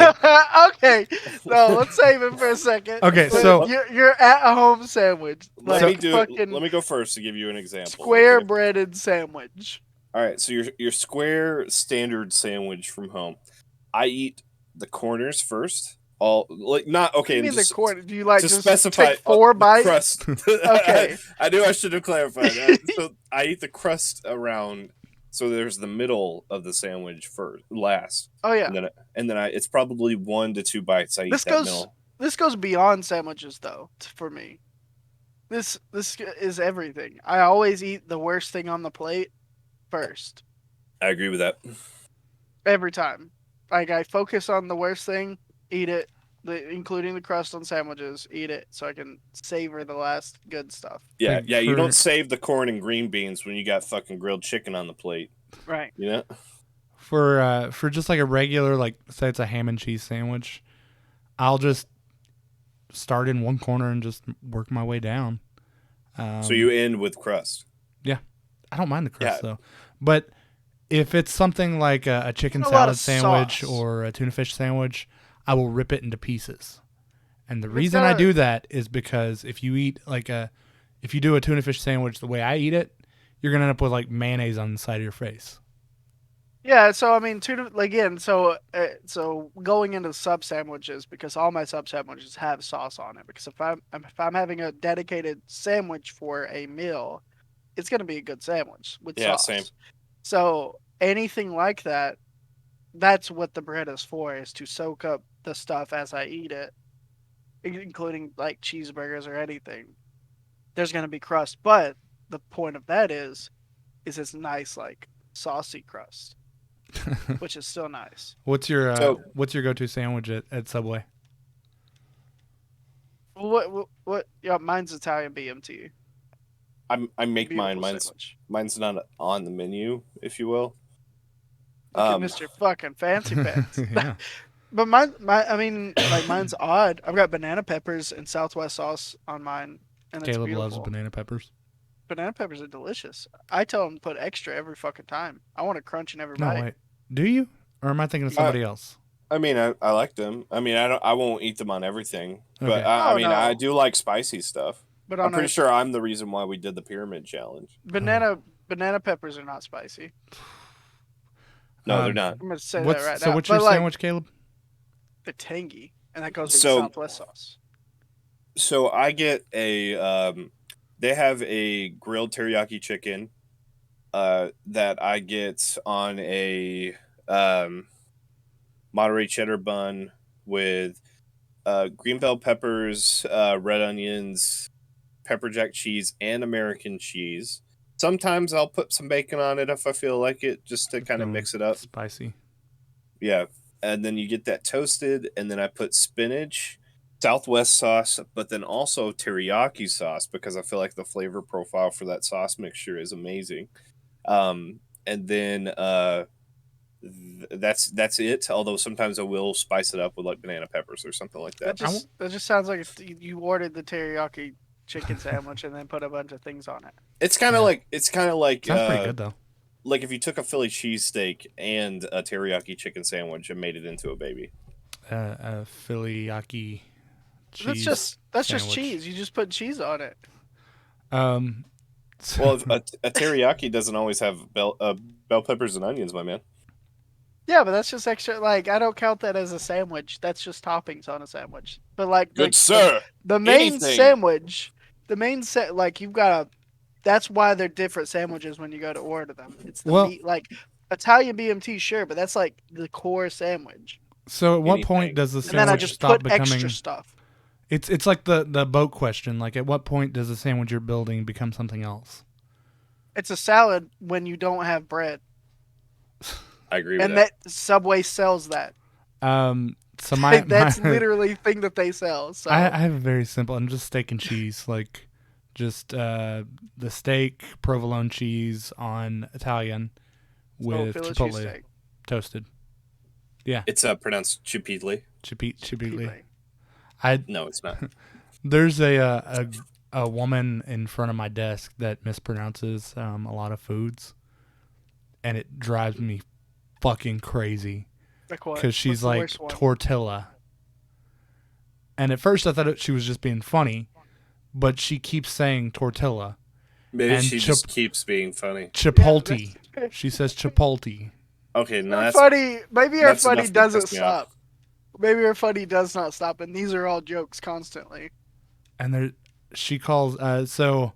Okay. No, let's save it for a second. Okay, But so- you're at a home sandwich. Let Like me do it. fucking Let me go first to give you an example. square okay? breaded sandwich. All right. So your square standard sandwich from home. I eat the corners first. All like not What do okay. you and mean the just corner? Do you like to just specify take 4 the bites? crust. Okay. I knew I should have clarified that. So I eat the crust around. So there's the middle of the sandwich first, last, Oh yeah. and then it's probably 1 to 2 bites. I eat This that goes middle. this goes beyond sandwiches though for me. This is everything. I always eat the worst thing on the plate first. I agree with that. Every time. Like I focus on the worst thing, eat it, including the crust on sandwiches, eat it so I can savor the last good stuff. Yeah, Like, yeah. You for- don't save the corn and green beans when you got fucking grilled chicken on the plate. Right. You know. For just like a regular, like say it's a ham and cheese sandwich, I'll just start in one corner and just work my way down. So you end with crust. I don't mind the crust Yeah. though, but if it's something like a chicken A lot of salad sandwich sauce. or a tuna fish sandwich, I will rip it into pieces. And the It's reason I gotta- do that is because if you eat if you do a tuna fish sandwich the way I eat it, you're gonna end up with like mayonnaise on the side of your face. Yeah, so I mean, so going into sub sandwiches, because all my sub sandwiches have sauce on it. Because if I'm having a dedicated sandwich for a meal, it's gonna be a good sandwich with Yeah, sauce. same. So anything like that, that's what the bread is for, is to soak up the stuff as I eat it, including like cheeseburgers or anything. There's gonna be crust, but the point of that is it's nice like saucy crust, which is still nice. What's your So- what's your go-to sandwich at Subway? What? Yeah, mine's Italian BMT. I make Beautiful mine. sandwich. Mine's not on the menu, if you will. Look at Um, Mr. Fucking Fancy Pants. Yeah. But I mean, like mine's odd. I've got banana peppers and Southwest sauce on mine, and it's Caleb beautiful. loves banana peppers. Banana peppers are delicious. I tell them to put extra every fucking time. I want a crunch in every No, bite. wait. Do you? Or am I thinking of somebody else? I mean, I like them. I mean, I won't eat them on everything, but Okay. I Oh, mean, no. I do like spicy stuff. But I'm on pretty a sure I'm the reason why we did the pyramid challenge. banana peppers are not spicy. No, they're Um, not. I'm gonna say What's that right so now. what's But your like, sandwich, Caleb? they're tangy, and that goes with So- Southwest sauce. So I get a. They have a grilled teriyaki chicken, that I get on a Monterey cheddar bun with green bell peppers, red onions, pepper jack cheese, and American cheese. Sometimes I'll put some bacon on it if I feel like it, just to kind of Feeling mix it up. Spicy. Yeah. And then you get that toasted, and then I put spinach, Southwest sauce, but then also teriyaki sauce, because I feel like the flavor profile for that sauce mixture is amazing. And then that's it. Although sometimes I will spice it up with like banana peppers or something like that. That just sounds like you ordered the teriyaki chicken sandwich and then put a bunch of things on it. It's kind of Yeah. like Sounds pretty good though. like if you took a Philly cheesesteak and a teriyaki chicken sandwich and made it into a baby. A Philly yaki cheese. That's just sandwich. cheese. You just put cheese on it. So- Well, a teriyaki doesn't always have bell peppers and onions, my man. Yeah, but that's just extra. Like I don't count that as a sandwich. That's just toppings on a sandwich. But like Good sir. the main anything. sandwich, like you've got to. That's why they're different sandwiches when you go to order them. It's the Well- meat, like Italian BMT, sure, but that's like the core sandwich. So at what Anything. point does the And then I sandwich just stop put becoming? extra stuff. It's like the boat question. Like at what point does the sandwich you're building become something else? It's a salad when you don't have bread, I agree with and that. that Subway sells that. So my That's my, literally the thing that they sell. So I have a very simple. I'm just steak and cheese, like just the steak, provolone cheese on Italian with Philly chipotle cheesesteak. toasted. It's pronounced chipitli. Chipotle. No, it's not. There's a woman in front of my desk that mispronounces a lot of foods, and it drives me fucking crazy Like what? because she's What's the like worst one? tortilla. And at first I thought she was just being funny, but she keeps saying tortilla. Maybe And she just keeps being funny. Chipotle. Yeah, She says Chipotle. Okay, no, her that's funny. Maybe her that's funny enough to doesn't piss me off. stop. Maybe her funny does not stop, and these are all jokes constantly. And she calls so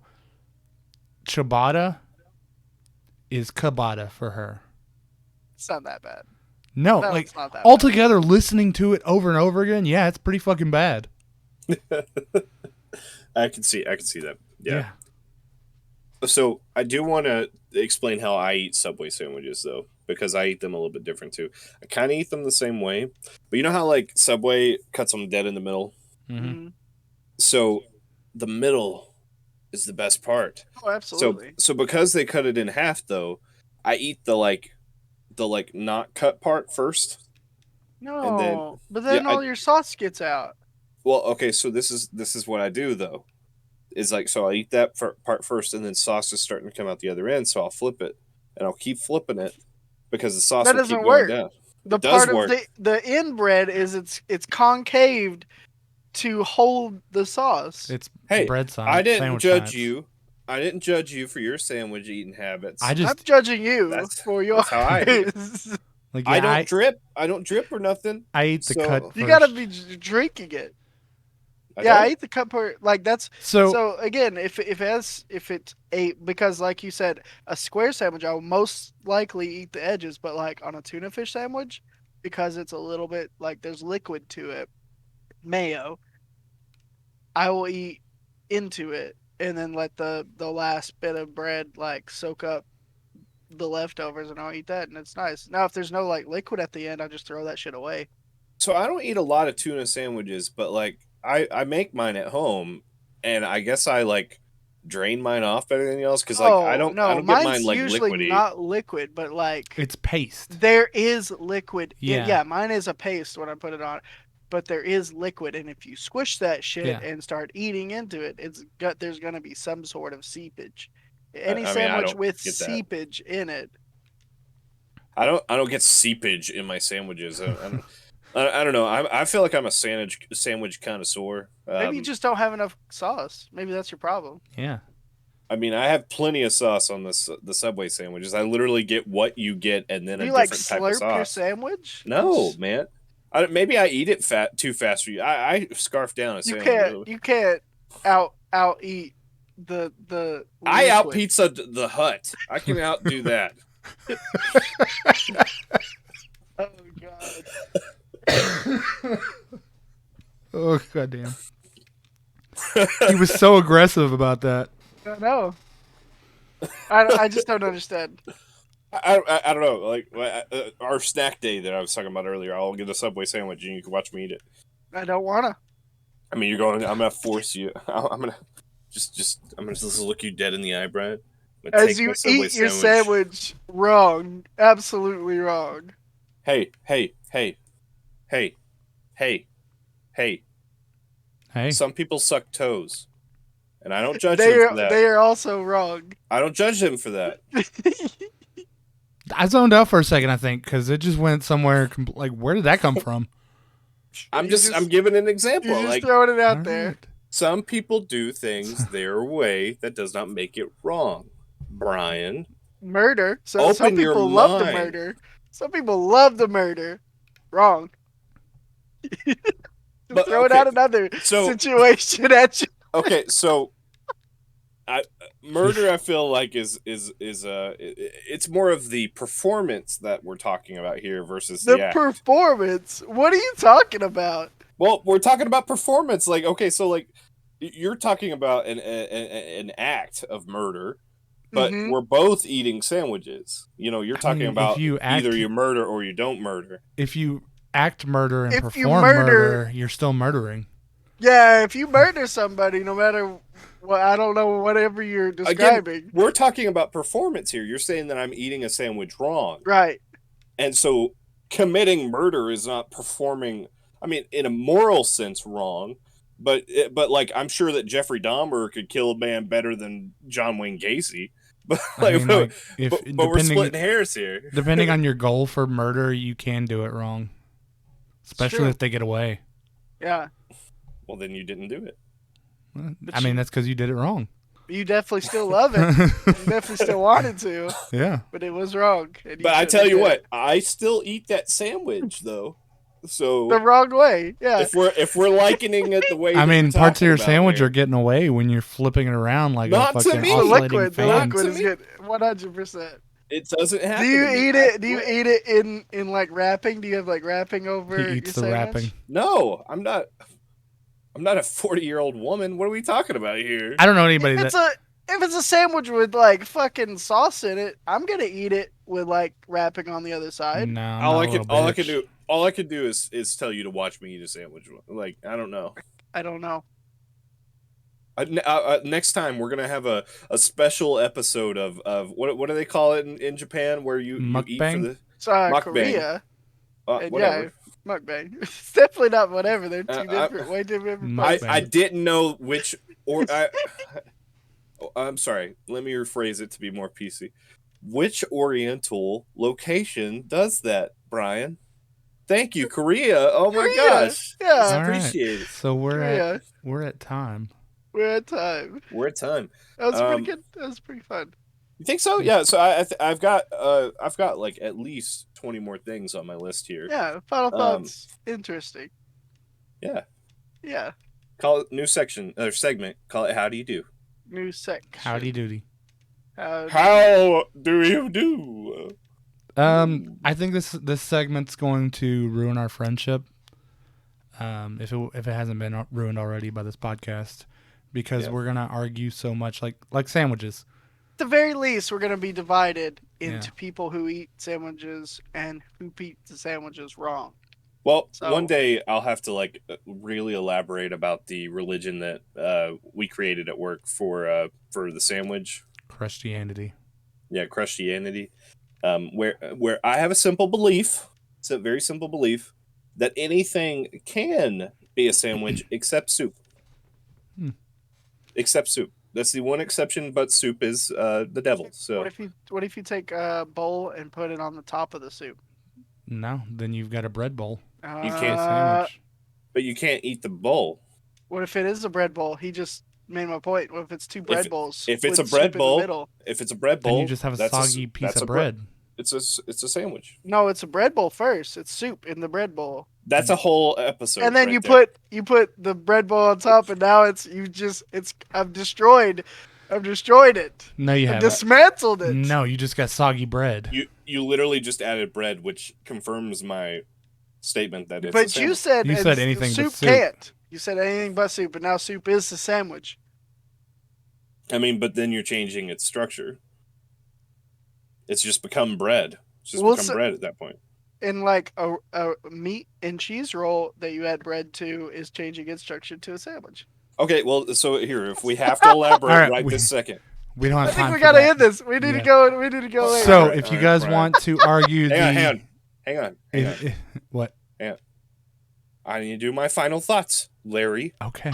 ciabatta is cabata for her. It's not that bad. No, No, like it's not that altogether listening to it over and over again, yeah, it's pretty fucking bad. I can see that. Yeah. So I do want to explain how I eat Subway sandwiches, though, because I eat them a little bit different too. I kind of eat them the same way, but you know how like Subway cuts them dead in the middle. Mm-hmm. Mhm. So the middle is the best part. Oh, absolutely. So because they cut it in half, though, I eat the not cut part first. No, and then- but then yeah, all your sauce gets out. Well, okay, so this is what I do though. Is like so I eat that part first, and then sauce is starting to come out the other end. So I'll flip it, and I'll keep flipping it because the sauce That will keep doesn't going work. down. The does part work. of the end bread is it's concaved to hold the sauce. It's Hey, bread sign. I didn't sandwich judge science. you. I didn't judge you for your sandwich eating habits. I I'm just judging you That's- for yours. that's how I do like I yeah, don't drip. I don't drip or nothing. I eat the so- cut. You first. gotta be drinking it. I Yeah, I don't. eat the cut part. Like that's so so again. If it's a because like you said, a square sandwich, I will most likely eat the edges. But like on a tuna fish sandwich, because it's a little bit like there's liquid to it, mayo. I will eat into it and then let the last bit of bread like soak up the leftovers, and I'll eat that, and it's nice. Now, if there's no like liquid at the end, I just throw that shit away. So I don't eat a lot of tuna sandwiches, but like I make mine at home, and I guess I like drain mine off better than else because like I don't get mine's mine like usually liquidy. not liquid, but like it's paste. there is liquid. Yeah. Yeah, mine is a paste when I put it on, but there is liquid, and if you squish that shit Yeah. and start eating into it, there's gonna be some sort of seepage. Any I mean, I sandwich don't with get that. seepage in it. I don't get seepage in my sandwiches. I don't know. I feel like I'm a sandwich connoisseur. Maybe you just don't have enough sauce. Maybe that's your problem. Yeah. I mean, I have plenty of sauce on the Subway sandwiches. I literally get what you get and then Do a you like different type of slurp your sauce. sandwich? No, man. Maybe I eat it too fast for you. I scarf down a You sandwich. can't out eat the I out liquid. pizza the Hut. I can outdo that. Oh god. Oh goddamn. He was so aggressive about that. I know. I just don't understand. I don't know. Like our snack day that I was talking about earlier, I'll get a Subway sandwich and you can watch me eat it. I don't wanna. I mean, I'm gonna force you. I'm gonna just look you dead in the eye, Brian. I'm gonna As take my you Subway eat your sandwich wrong. Absolutely wrong. Hey, hey, hey, hey, hey, hey. Hey. Some people suck toes, and I don't judge They them for are that. they are also wrong. I don't judge them for that. I zoned out for a second, I think, because it just went somewhere. Like, where did that come from? I'm You I'm giving an You're example. just Like throwing it out All there. right. some people do things their way that does not make it wrong. Brian, Murder. So some Open your people love the mind. murder. Some people love the murder. Wrong. But, Throwing okay, out another so- situation at you. okay, so murder I feel like is it's more of the performance that we're talking about here versus The the act. performance. What are you talking about? Well, we're talking about performance. Like, okay, so like you're talking about an act of murder, but Mhm. we're both eating sandwiches. You know, you're talking mean, if about you act- either you murder or you don't murder. If you act murder and If you perform murder- murder, you're still murdering. Yeah, if you murder somebody, no matter what, I don't know, whatever you're describing. We're talking about performance here. You're saying that I'm eating a sandwich wrong. Right. And so committing murder is not performing, I mean, in a moral sense, wrong. But like, I'm sure that Jeffrey Dahmer could kill a man better than John Wayne Gacy. But I mean, like, if but we're splitting hairs here. depending on your goal for murder, you can do it wrong, especially true. if they get away. Yeah, Well, then you didn't do it. I mean, that's because you did it wrong. you definitely still love it. You definitely still wanted to, Yeah. but it was wrong. And But I shouldn't tell have you did what, it. I still eat that sandwich though. So The wrong way. Yeah. if we're likening it the way I that mean, you're parts of talking your about sandwich here, are getting away when you're flipping it around like Not a to fucking me. the oscillating liquid. The fan. Not liquid to is me. good. 100%. it doesn't happen. Do you to me. eat I it? Do you swear. eat it in like wrapping? Do you have like wrapping over He your eats the sandwich? wrapping. No, I'm not. I'm not a 40-year-old woman. What are we talking about here? I don't know anybody that. If it's a sandwich with like fucking sauce in it, I'm gonna eat it with like wrapping on the other side. No, I'm all not I a can little all I bitch. can do all I can do is tell you to watch me eat a sandwich. Like I don't know. I don't know. Next time we're gonna have a special episode of what do they call it in Japan where you eat for Mukbang? the It's Mukbang. Korea. And whatever. Mukbang. It's definitely not whatever. They're two I- different, way different Mukbang. places. I didn't know which or I'm sorry. Let me rephrase it to be more PC. Which Oriental location does that, Brian? Thank you, Korea. Oh my Korea. gosh. Yeah. All right. Appreciate it. So Korea. we're at time. We're at time. We're at time. That was pretty Um, good. That was pretty fun. You think so? Yeah. So I've got like at least 20 more things on my list here. Yeah. Final thoughts. Interesting. Yeah. Yeah. Call it new section or segment. Call it How Do You Do? New section. Howdy doody. How do you do? I think this segment's going to ruin our friendship. If it hasn't been ruined already by this podcast, because Yeah. we're gonna argue so much like sandwiches. At the very least, we're gonna be divided into Yeah. people who eat sandwiches and who eat the sandwiches wrong. Well, So- one day I'll have to like really elaborate about the religion that we created at work for the sandwich. Christianity. Yeah, Christianity. Where I have a simple belief, it's a very simple belief that anything can be a sandwich except soup. Hmm. Except soup. That's the one exception, but soup is the devil. So What if you take a bowl and put it on the top of the soup? No, then you've got a bread bowl. You can't Sandwich. but you can't eat the bowl. What if it is a bread bowl? He just made my point. What if it's two bread bowls? if it's with a bread soup in the bowl, middle? If it's a bread bowl, Then you just have a that's soggy piece that's of a bread. It's a sandwich. No, it's a bread bowl first. It's soup in the bread bowl, That's a whole episode. and then right you there. put the bread bowl on top, and now I've destroyed it. No, you I've haven't. dismantled it. No, you just got soggy bread. You literally just added bread, which confirms my statement that it's. a But sandwich. you said You said anything but soup soup. can't. You said anything but soup, but now soup is the sandwich. I mean, but then you're changing its structure. It's just become bread. It's just Well, become so- bread at that point. In like a meat and cheese roll that you add bread to is changing its structure to a sandwich. Okay, well, so here, if we have to elaborate All right, right we- this second. We don't have I think time we for gotta that. end this. We need to Yeah. go. We need to go later. So, Alright, if you alright, guys Brian. want to argue Hang on. what? I need to do my final thoughts, Larry. Okay.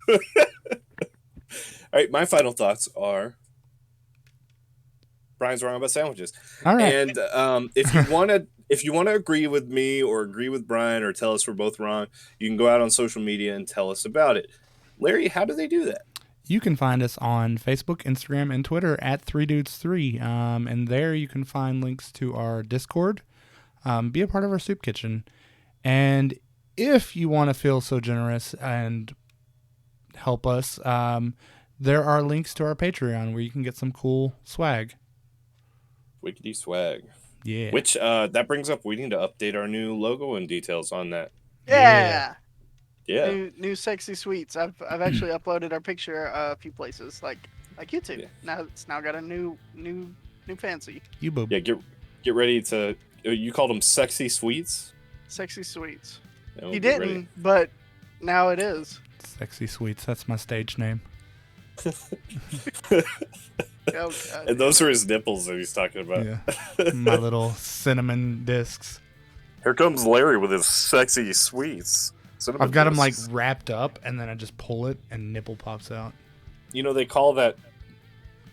All right, my final thoughts are Brian's wrong about sandwiches. All right. And if you want to agree with me or agree with Brian or tell us we're both wrong, you can go out on social media and tell us about it. Larry, how do they do that? You can find us on Facebook, Instagram, and Twitter at 3dudes3. And there you can find links to our Discord. Be a part of our soup kitchen. And if you want to feel so generous and help us, there are links to our Patreon where you can get some cool swag. Wickedy swag. Yeah. Which that brings up, we need to update our new logo and details on that. Yeah. Yeah. New sexy sweets. I've actually uploaded our picture a few places like YouTube. Yeah. Now it's got a new fancy You boob. Yeah, get ready to. You called them sexy sweets. sexy sweets. No, He get didn't, ready. but now it is. Sexy Sweets. That's my stage name. Oh, God. And those are his nipples that he's talking about. Yeah. My little cinnamon discs. Here comes Larry with his sexy sweets. I've got them like wrapped up, and then I just pull it, and nipple pops out. You know, they call that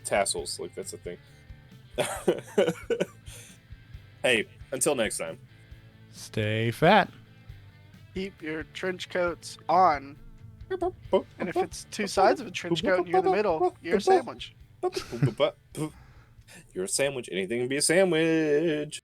tassels. Like that's a thing. Hey, until next time. Stay fat. Keep your trench coats on. And if it's two sides of a trench coat and you're in the middle, you're a sandwich. You're a sandwich. Anything can be a sandwich.